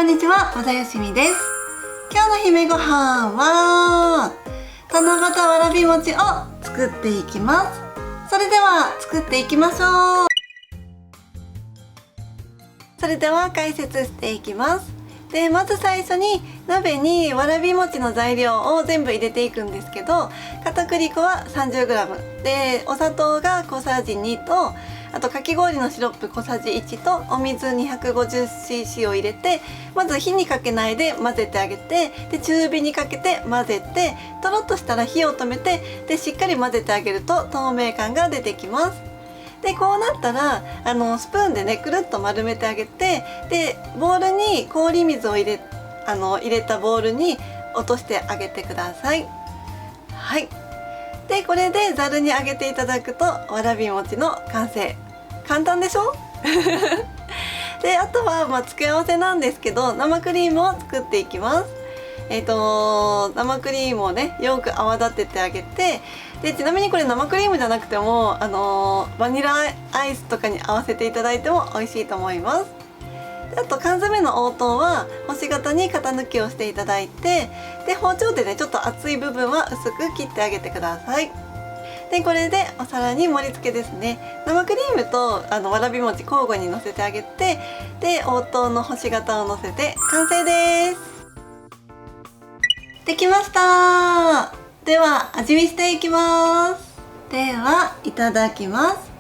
こんにちは、小田よしみです。今日の姫ご飯は七夕わらび餅を作っていきます。それでは作っていきましょう。それでは解説していきます。で、まず最初に鍋にわらび餅の材料を全部入れていくんですけど、片栗粉は 30g で、お砂糖が小さじ2と、あとかき氷のシロップ小さじ1とお水 250cc を入れて、まず火にかけないで混ぜてあげて、で中火にかけて混ぜて、とろっとしたら火を止めて、でしっかり混ぜてあげると透明感が出てきます。でこうなったらスプーンでねくるっと丸めてあげて、でボウルに氷水を入れたボウルに落としてあげてください。はい。でこれでざるにあげていただくとわらび餅の完成。簡単でしょであとは付け合わせなんですけど、生クリームを作っていきます。生クリームをねよく泡立ててあげて、でちなみにこれ生クリームじゃなくてもバニラアイスとかに合わせていただいても美味しいと思います。あと缶詰の黄桃は星形に型抜きをしていただいて、で包丁でねちょっと厚い部分は薄く切ってあげてください。でこれでお皿に盛り付けですね。生クリームとわらび餅交互にのせてあげて、で黄桃の星形をのせて完成です。できました。では味見していきます。ではいただきます。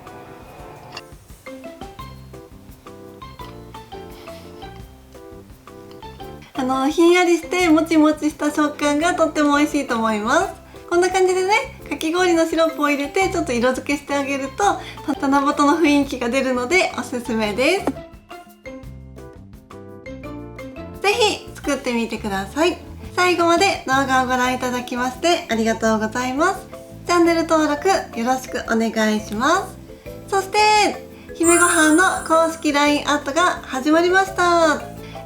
ひんやりしてもちもちした食感がとっても美味しいと思います。こんな感じでね、かき氷のシロップを入れてちょっと色付けしてあげると七夕の雰囲気が出るのでおすすめです。ぜひ作ってみてください。最後まで動画をご覧いただきましてありがとうございます。チャンネル登録よろしくお願いします。そして姫ごはんの公式 LINE アットが始まりました。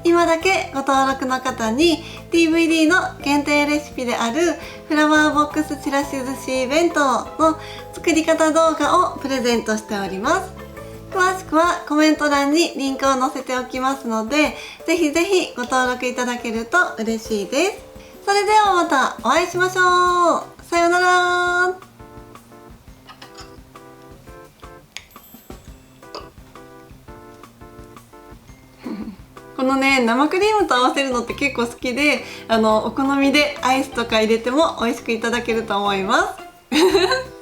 今だけご登録の方に DVD の限定レシピであるフラワーボックスちらし寿司弁当の作り方動画をプレゼントしております。詳しくはコメント欄にリンクを載せておきますので、ぜひぜひご登録いただけると嬉しいです。それではまたお会いしましょう。さようなら。このね生クリームと合わせるのって結構好きで、お好みでアイスとか入れても美味しくいただけると思います